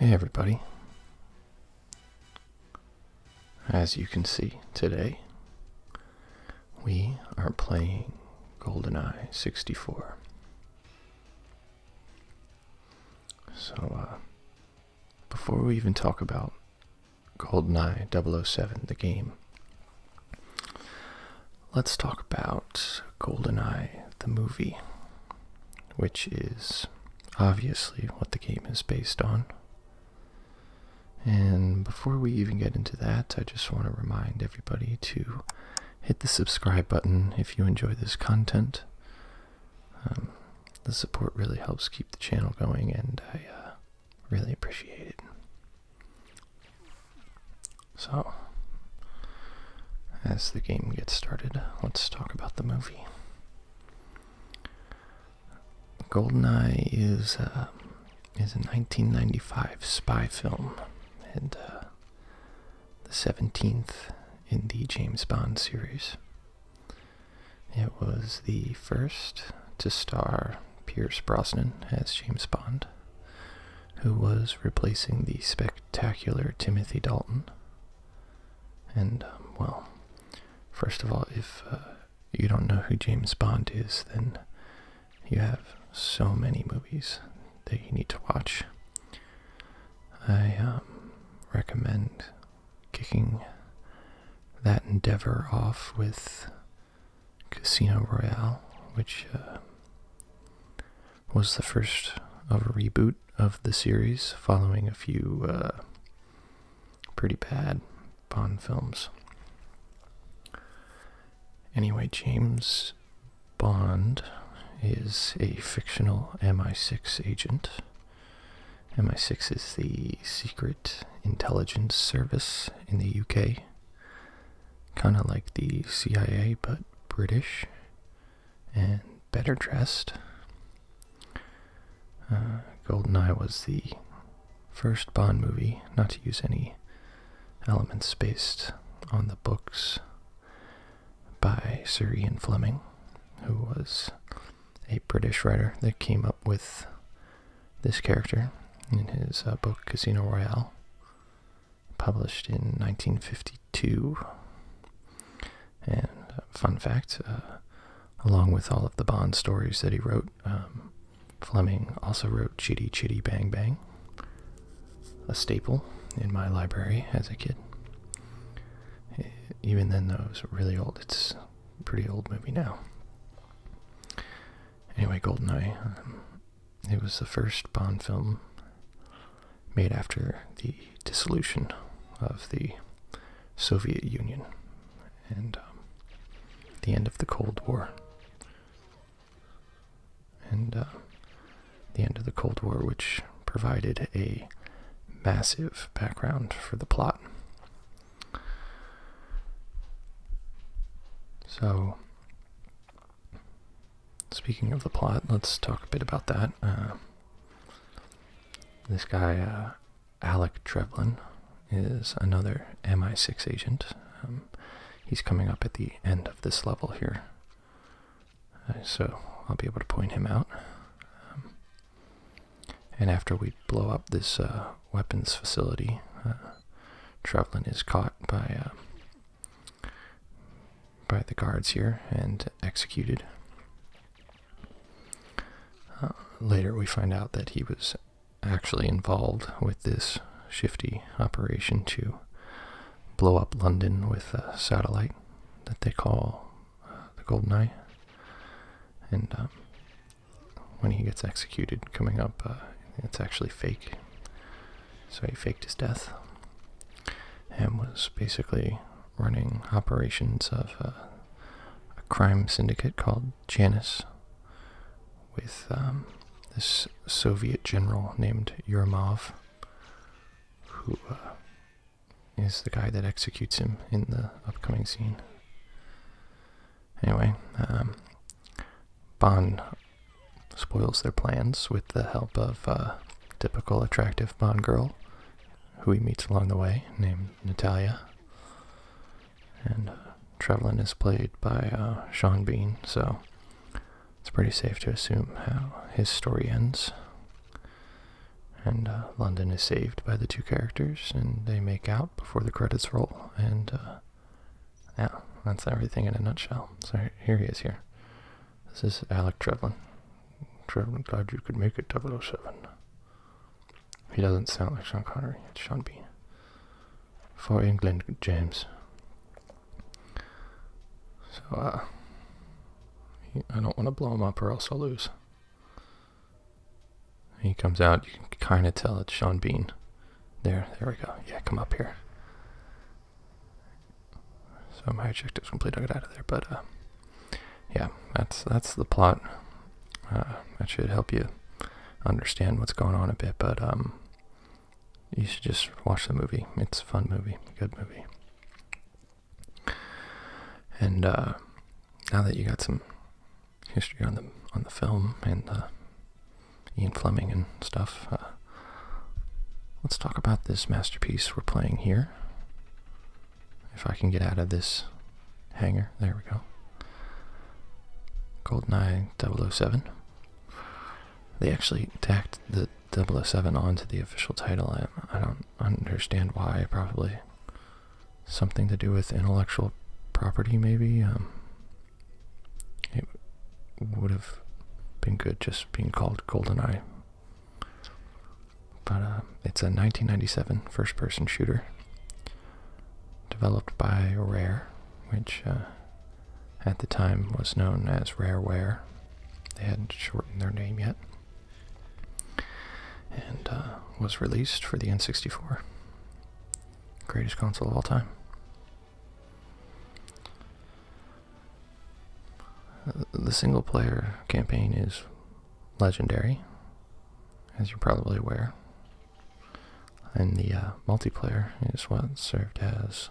Hey everybody. As you can see today, we are playing GoldenEye 64. So, before we even talk about GoldenEye 007, the game, let's talk about GoldenEye, the movie, which is obviously what the game is based on. And before we even get into that, I just want to remind everybody to hit the subscribe button if you enjoy this content. The support really helps keep the channel going, and I really appreciate it. So, as the game gets started, let's talk about the movie. GoldenEye is a 1995 spy film, and the 17th in the James Bond series. It was the first to star Pierce Brosnan as James Bond, who was replacing the spectacular Timothy Dalton. And, well, first of all, if you don't know who James Bond is, then you have so many movies that you need to watch. I recommend kicking that endeavor off with Casino Royale, which was the first of a reboot of the series following a few pretty bad Bond films. Anyway, James Bond is a fictional MI6 agent. MI6 is the secret intelligence service in the UK, kind of like the CIA, but British and better dressed. GoldenEye was the first Bond movie not to use any elements based on the books by Sir Ian Fleming, who was a British writer that came up with this character in his book Casino Royale, published in 1952. And fun fact, along with all of the Bond stories that he wrote, Fleming also wrote Chitty Chitty Bang Bang, a staple in my library as a kid. Even then, though, it was really old. It's a pretty old movie now. Anyway, GoldenEye, it was the first Bond film made after the dissolution of the Soviet Union and the end of the Cold War. And the end of the Cold War, which provided a massive background for the plot. So, speaking of the plot, let's talk a bit about that. This guy, Alec Trevlin, is another MI6 agent. He's coming up at the end of this level here, so I'll be able to point him out. And after we blow up this weapons facility, Trevlin is caught by the guards here and executed. Later we find out that he was actually involved with this shifty operation to blow up London with a satellite that they call the GoldenEye. And when he gets executed coming up, it's actually fake. So he faked his death and was basically running operations of a crime syndicate called Janus with this Soviet general named Yermov, who is the guy that executes him in the upcoming scene. Anyway, Bond spoils their plans with the help of a typical attractive Bond girl who he meets along the way, named Natalia. And Trevlin is played by Sean Bean, so it's pretty safe to assume how his story ends. And London is saved by the two characters, and they make out before the credits roll. And yeah, that's everything in a nutshell. So here he is here. This is Alec Trevlin. Trevlin, glad you could make it, 007. He doesn't sound like Sean Connery. It's Sean Bean. For England, James. So, I don't want to blow him up or else I'll lose. He comes out, you can kind of tell it's Sean Bean. There we go. Yeah, come up here. So my objective's complete, I'll get out of there, but yeah, that's the plot. That should help you understand what's going on a bit, but you should just watch the movie. It's a fun movie, good movie. And now that you got some history on the film and Ian Fleming and stuff, let's talk about this masterpiece we're playing here. If I can get out of this hangar, there we go. GoldenEye 007. They actually tacked the 007 onto the official title. I don't understand why. Probably something to do with intellectual property, maybe. It would have been good just being called GoldenEye. But it's a 1997 first-person shooter developed by Rare, which at the time was known as Rareware. They hadn't shortened their name yet. And was released for the N64. Greatest console of all time. The single-player campaign is legendary, as you're probably aware. And the multiplayer is what served as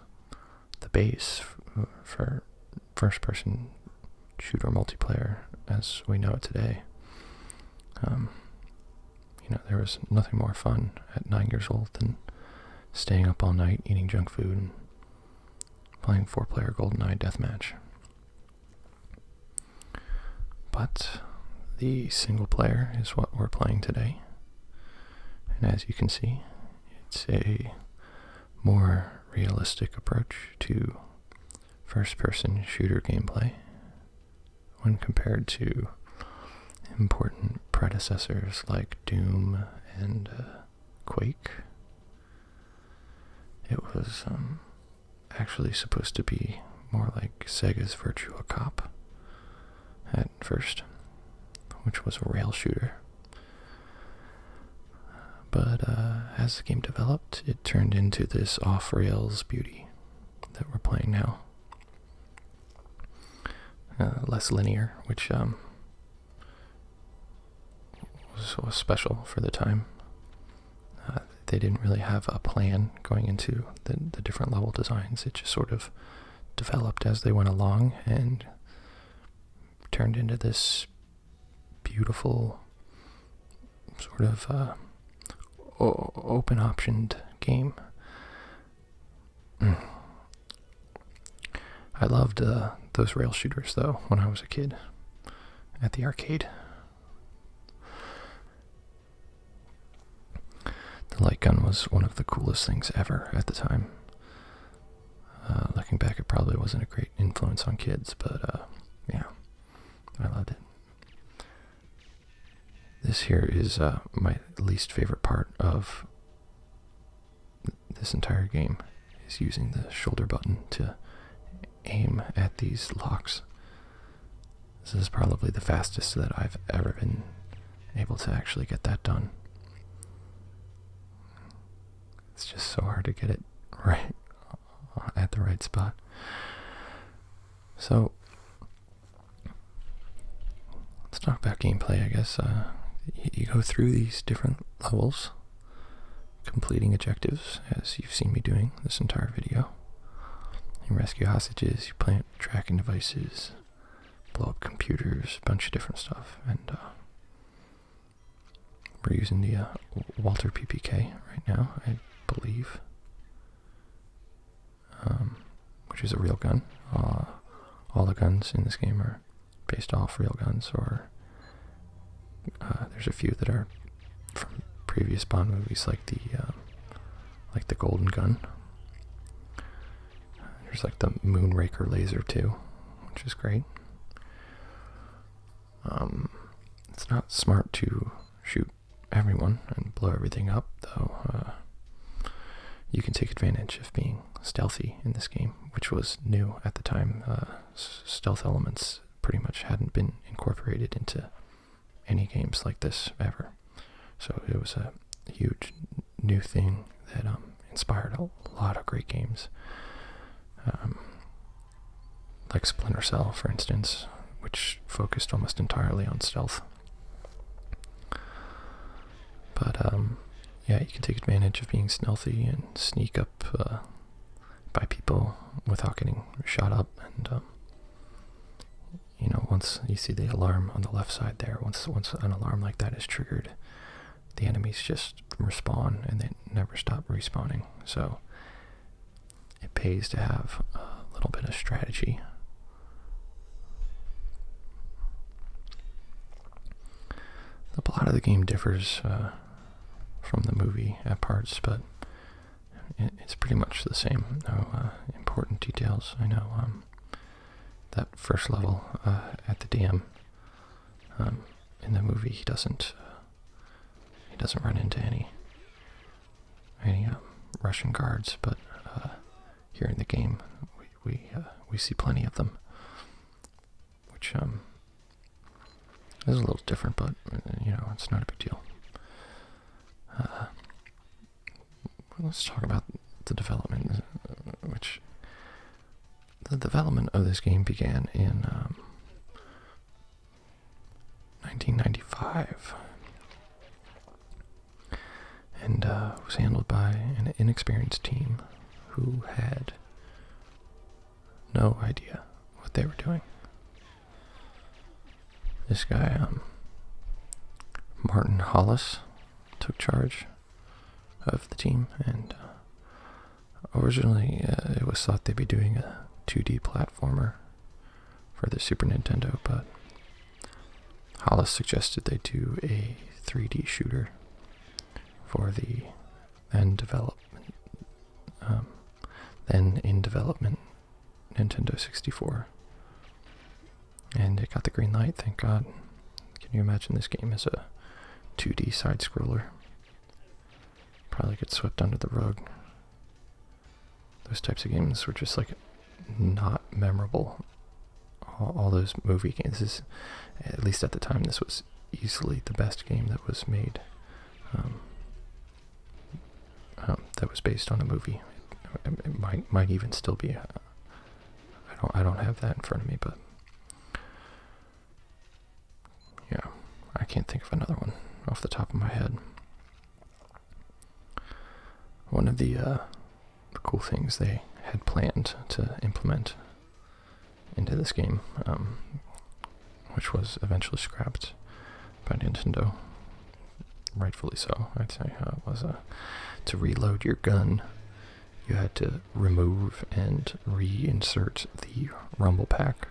the base for first-person shooter multiplayer as we know it today. There was nothing more fun at 9 years old than staying up all night eating junk food and playing 4-player GoldenEye deathmatch. But the single player is what we're playing today. And as you can see, it's a more realistic approach to first-person shooter gameplay when compared to important predecessors like Doom and Quake. It was actually supposed to be more like Sega's Virtua Cop at first, which was a rail shooter. But as the game developed, it turned into this off-rails beauty that we're playing now. Less linear, which was special for the time. They didn't really have a plan going into the different level designs. It just sort of developed as they went along and turned into this beautiful sort of open-optioned game. I loved those rail shooters, though, when I was a kid at the arcade. The light gun was one of the coolest things ever at the time. Looking back, it probably wasn't a great influence on kids, but yeah, I loved it. This here is my least favorite part of this entire game, is using the shoulder button to aim at these locks. This is probably the fastest that I've ever been able to actually get that done. It's just so hard to get it right at the right spot. So let's talk about gameplay, I guess. You go through these different levels, completing objectives, as you've seen me doing this entire video. You rescue hostages, you plant tracking devices, blow up computers, a bunch of different stuff. And we're using the Walter PPK right now, I believe, which is a real gun. All the guns in this game are based off real guns, or there's a few that are from previous Bond movies, like the Golden Gun. There's like the Moonraker laser too, which is great. It's not smart to shoot everyone and blow everything up, though. You can take advantage of being stealthy in this game, which was new at the time. Stealth elements pretty much hadn't been incorporated into any games like this ever. So it was a huge new thing that inspired a lot of great games. Like Splinter Cell, for instance, which focused almost entirely on stealth. But yeah, you can take advantage of being stealthy and sneak up by people without getting shot up. And once you see the alarm on the left side there, once an alarm like that is triggered, the enemies just respawn and they never stop respawning. So it pays to have a little bit of strategy. The plot of the game differs from the movie at parts, but it's pretty much the same. No important details. I know that first level at the dam in the movie, he doesn't run into any Russian guards, but here in the game we see plenty of them, which is a little different, but it's not a big deal. Let's talk about the development, which the development of this game began in 1995 and was handled by an inexperienced team who had no idea what they were doing. This guy, Martin Hollis, took charge of the team, and originally it was thought they'd be doing a 2D platformer for the Super Nintendo, but Hollis suggested they do a 3D shooter for the then in development Nintendo 64. And it got the green light, thank God. Can you imagine this game as a 2D side-scroller? Probably gets swept under the rug. Those types of games were just like not memorable. All those movie games, at least at the time, this was easily the best game that was made. That was based on a movie. It might even still be. I don't have that in front of me, but yeah, I can't think of another one off the top of my head. One of the cool things they had planned to implement into this game, which was eventually scrapped by Nintendo, rightfully so, I'd say, was to reload your gun. You had to remove and reinsert the rumble pack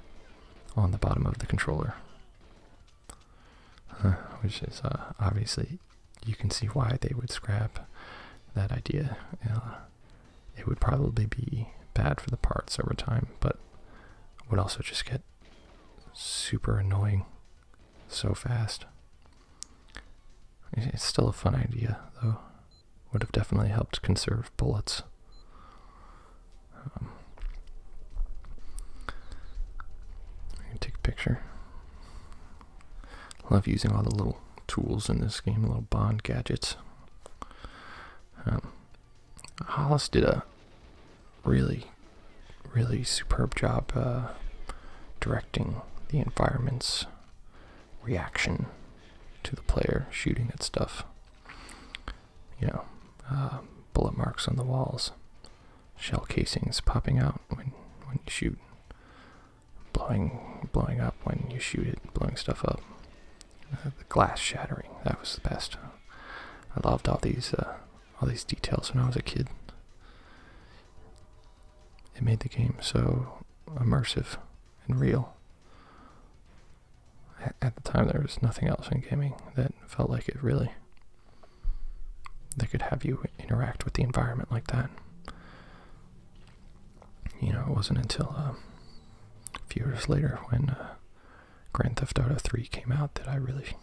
on the bottom of the controller, which is obviously, you can see why they would scrap that idea. It would probably be bad for the parts over time, but would also just get super annoying so fast. It's still a fun idea, though. Would have definitely helped conserve bullets. I can take a picture. Love using all the little tools in this game, little Bond gadgets. Hollis did a really superb job directing the environment's reaction to the player shooting at stuff. Bullet marks on the walls, shell casings popping out when you shoot, blowing up when you shoot it, blowing stuff up. The glass shattering, that was the best. I loved all these details when I was a kid. It made the game so immersive and real. At the time, there was nothing else in gaming that felt like it, really. that could have you interact with the environment like that. You know, it wasn't until a few years later when Grand Theft Auto 3 came out that I really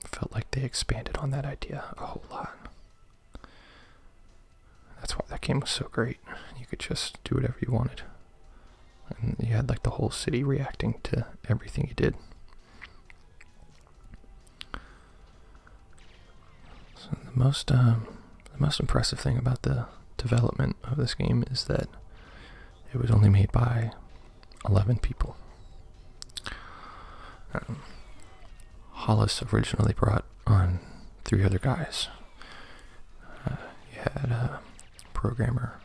felt like they expanded on that idea a whole lot. That's why that game was so great. You could just do whatever you wanted. And you had like the whole city reacting to everything you did. So the most impressive thing about the development of this game is that it was only made by 11 people. Hollis originally brought on 3 other guys. You had programmer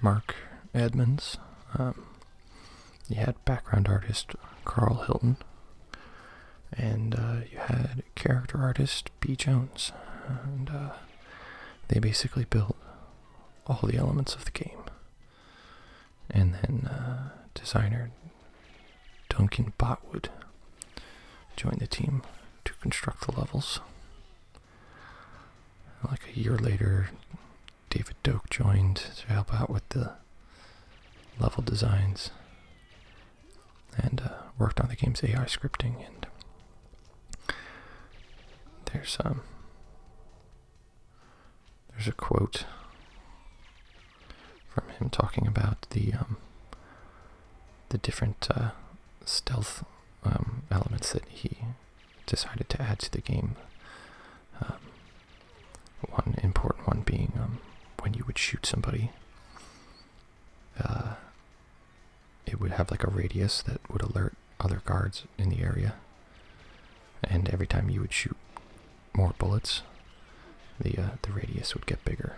Mark Edmonds. You had background artist Carl Hilton. And you had character artist B. Jones. And they basically built all the elements of the game. And then designer Duncan Botwood joined the team to construct the levels. Like a year later, David Doak joined to help out with the level designs and worked on the game's AI scripting. And there's a quote from him talking about the different stealth elements that he decided to add to the game. One important one being when you would shoot somebody, it would have like a radius that would alert other guards in the area, and every time you would shoot more bullets, the radius would get bigger,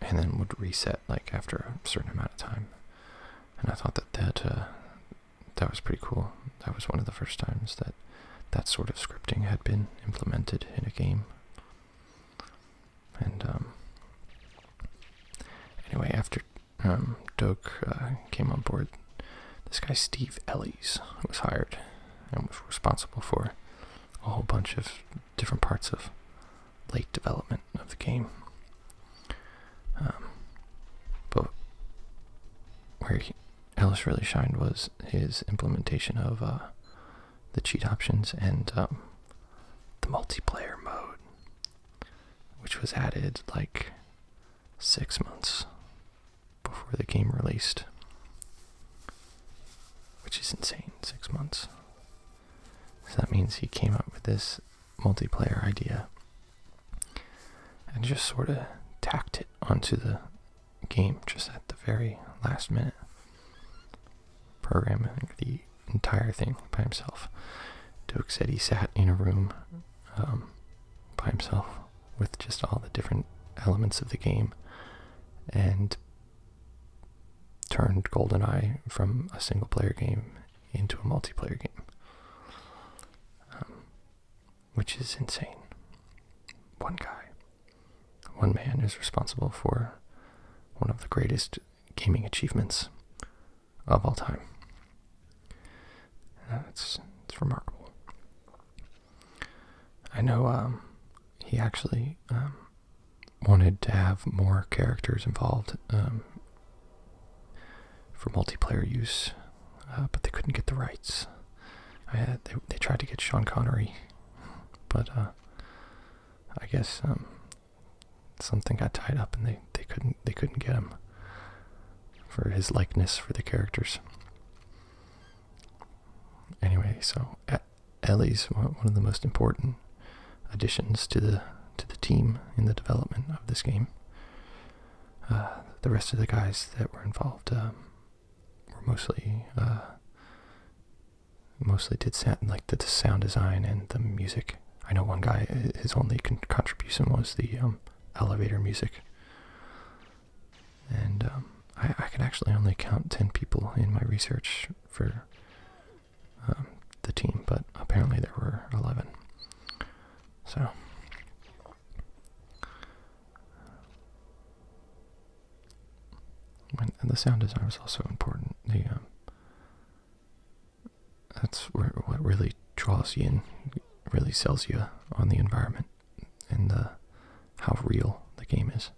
and then would reset like after a certain amount of time. And I thought that was pretty cool. That was one of the first times that sort of scripting had been implemented in a game. And anyway, after Doak came on board, this guy Steve Ellies was hired and was responsible for a whole bunch of different parts of late development of the game. But where Ellis really shined was his implementation of the cheat options and the multiplayer mode, which was added like 6 months before the game released, which is insane. 6 months. So that means he came up with this multiplayer idea and just sort of tacked it onto the game just at the very last minute, programming the entire thing by himself. Doak said he sat in a room by himself with just all the different elements of the game and turned GoldenEye from a single player game into a multiplayer game, which is insane. One guy, one man is responsible for one of the greatest gaming achievements of all time. It's remarkable. I know he actually wanted to have more characters involved for multiplayer use, but they couldn't get the rights. They tried to get Sean Connery, but I guess something got tied up and they couldn't get him for his likeness for the characters. Anyway, so Ellie's one of the most important additions to the team in the development of this game. The rest of the guys that were involved were mostly did the sound design and the music. I know one guy, his only contribution was the elevator music. And I can actually only count 10 people in my research for the team, but apparently there were 11. So and the sound design was also important. That's what really draws you in. really sells you on the environment and how real the game is.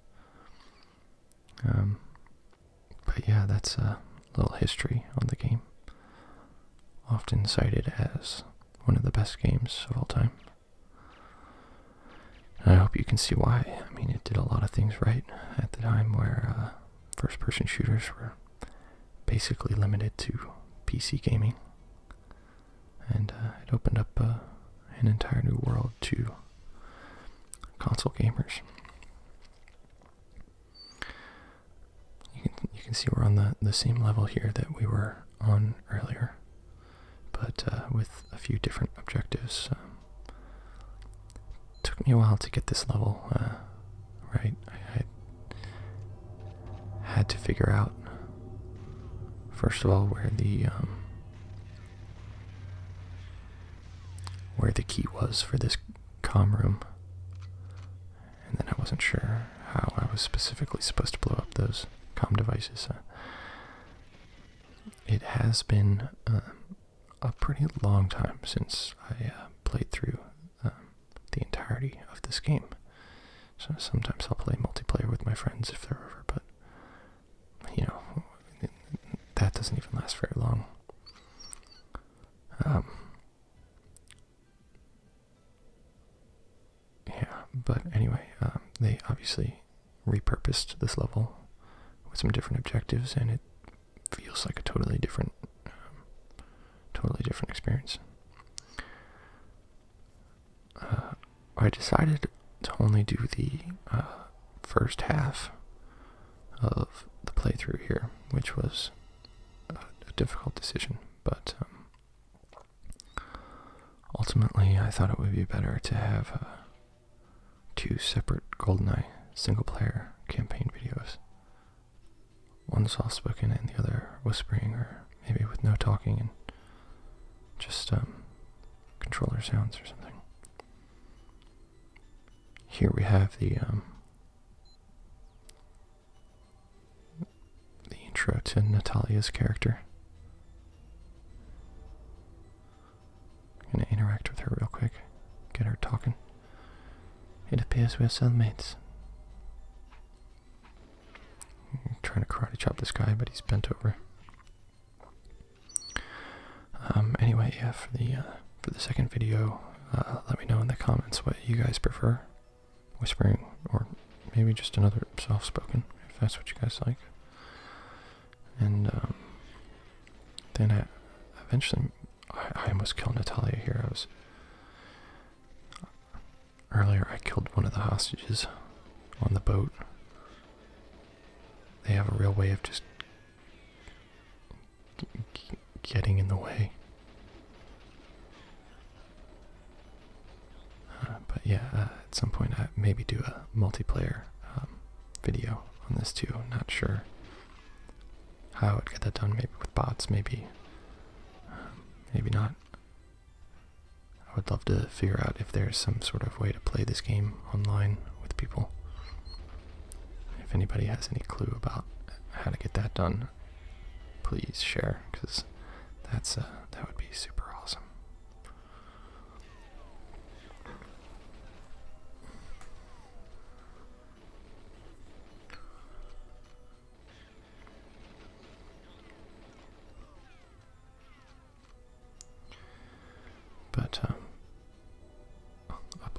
But yeah, that's a little history on the game. Often cited as one of the best games of all time. And I hope you can see why. I mean, it did a lot of things right at the time where first-person shooters were basically limited to PC gaming. And it opened up an entire new world to console gamers. You can see we're on the same level here that we were on earlier, but with a few different objectives. Took me a while to get this level right. I had to figure out, first of all, where the key was for this comm room, and then I wasn't sure how I was specifically supposed to blow up those comm devices. It has been a pretty long time since I played through the entirety of this game. So sometimes I'll play multiplayer with my friends if they're over, but that doesn't even last very long. But anyway, they obviously repurposed this level with some different objectives, and it feels like a totally different experience. I decided to only do the first half of the playthrough here, which was a difficult decision, but ultimately I thought it would be better to have two separate GoldenEye single-player campaign videos. One soft-spoken and the other whispering, or maybe with no talking and just controller sounds or something. Here we have the intro to Natalia's character. I'm gonna interact with her real quick, get her talking. It appears we're cellmates. I'm trying to karate chop this guy, but he's bent over. Anyway, yeah, for the second video, let me know in the comments what you guys prefer. Whispering, or maybe just another soft-spoken, if that's what you guys like. And then eventually, I almost killed Natalia here. Earlier I killed one of the hostages on the boat. They have a real way of just getting in the way. But yeah, at some point I maybe do a multiplayer video on this too. Not sure how I would get that done. Maybe with bots, maybe not. I would love to figure out if there's some sort of way to play this game online with people. If anybody has any clue about how to get that done, please share, because that would be super awesome. But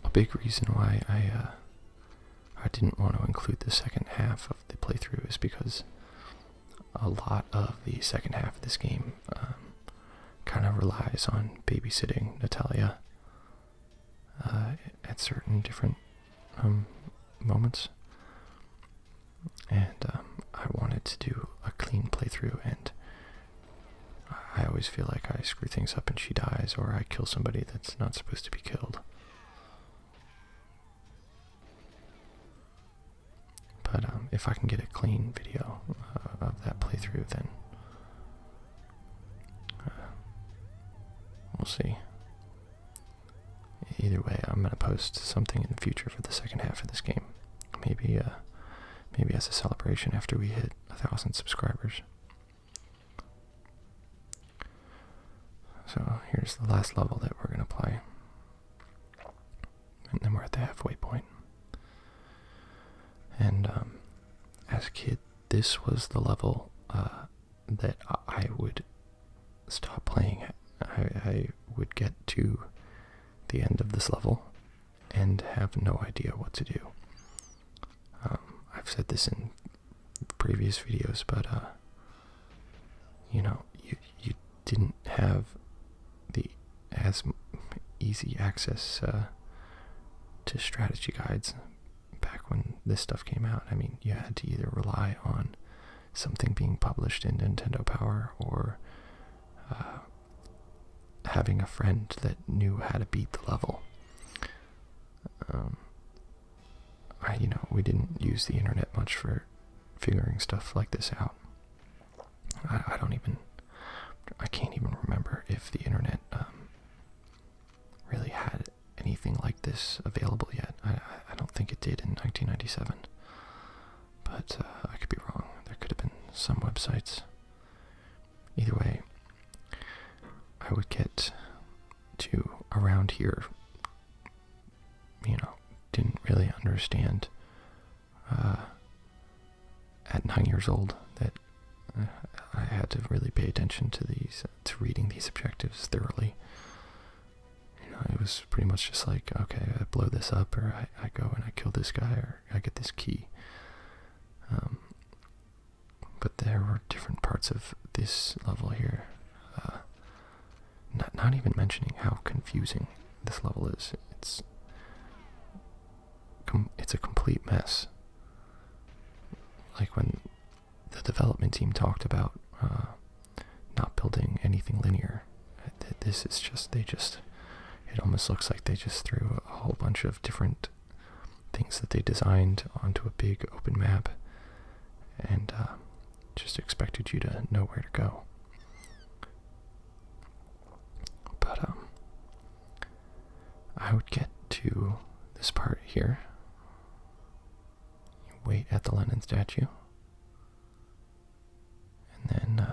a big reason why I didn't want to include the second half of the playthrough is because a lot of the second half of this game kind of relies on babysitting Natalia at certain different moments, and I wanted to do a clean playthrough, and I always feel like I screw things up and she dies, or I kill somebody that's not supposed to be killed. But if I can get a clean video of that playthrough, then we'll see. Either way, I'm going to post something in the future for the second half of this game. Maybe as a celebration after we hit 1,000 subscribers. So here's the last level that we're going to play. And then we're at the halfway point. And as a kid, this was the level that I would stop playing at. I would get to the end of this level and have no idea what to do. I've said this in previous videos, but you didn't have as easy access to strategy guides back when this stuff came out. I mean, you had to either rely on something being published in Nintendo Power or having a friend that knew how to beat the level. We didn't use the internet much for figuring stuff like this out. I can't even remember if the internet really had anything like this available yet. I don't think it did in 1997, but I could be wrong. There could have been some websites. Either way, I would get to around here, didn't really understand at 9 years old that I had to really pay attention to reading these objectives thoroughly. It was pretty much just like, okay, I blow this up, or I go and I kill this guy, or I get this key. But there were different parts of this level here. Not even mentioning how confusing this level is. It's a complete mess. Like when the development team talked about not building anything linear, this is just, it almost looks like they just threw a whole bunch of different things that they designed onto a big open map and just expected you to know where to go. But I would get to this part here. You wait at the Lenin statue. And then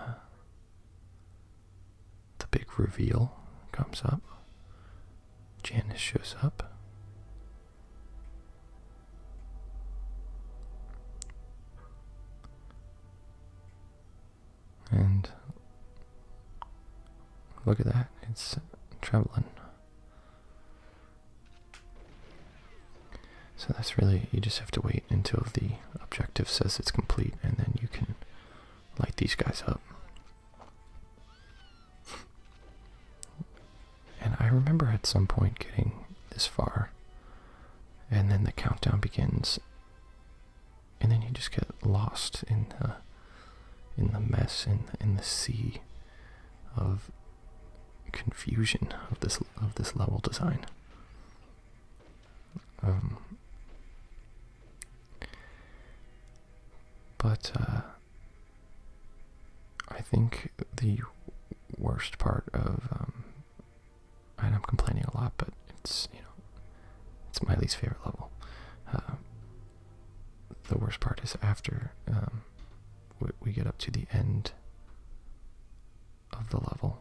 the big reveal comes up. Janice shows up. And look at that, it's Trevlin. So that's really, you just have to wait until the objective says it's complete, and then you can light these guys up. And I remember at some point getting this far, and then the countdown begins, and then you just get lost in the mess, in the sea of confusion of this level design. But I think the worst part of and I'm complaining a lot, but it's my least favorite level. The worst part is after we get up to the end of the level.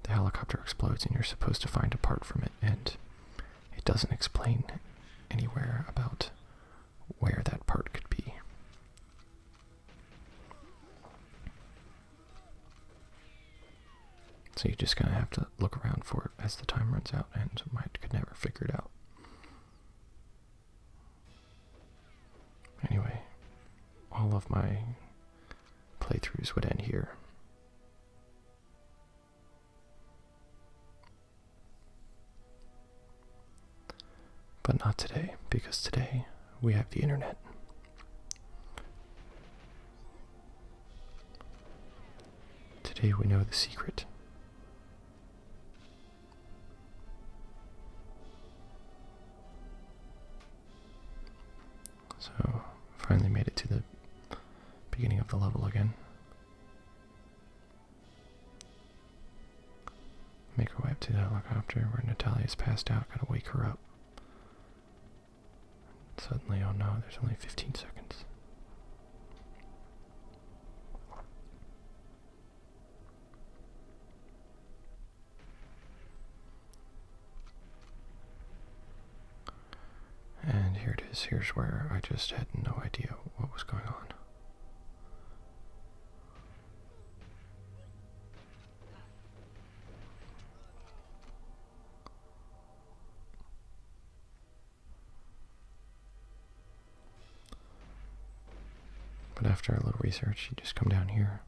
The helicopter explodes and you're supposed to find a part from it, and it doesn't explain anywhere about where that part could be. So you just kind of have to look around for it as the time runs out, and I could never figure it out. Anyway, all of my playthroughs would end here. But not today, because today we have the internet. Today we know the secret. So, finally made it to the beginning of the level again. Make our way up to the helicopter where Natalia's passed out, gotta wake her up. Suddenly, oh no, there's only 15 seconds. is, here's where I just had no idea what was going on. But after a little research, you just come down here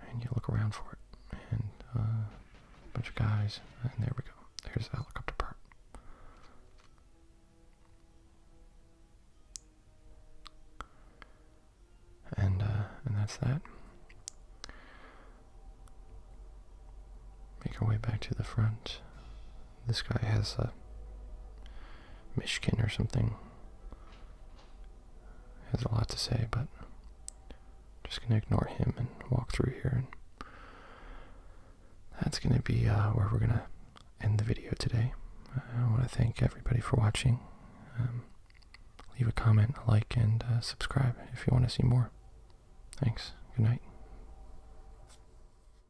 and you look around for it. And a bunch of guys, and there we go. There's the helicopter part. And that's that. Make our way back to the front. This guy has a Michigan or something. Has a lot to say, but just gonna ignore him and walk through here, and that's gonna be where we're gonna end the video today. I want to thank everybody for watching. Leave a comment, a like, and subscribe if you want to see more. Thanks. Good night.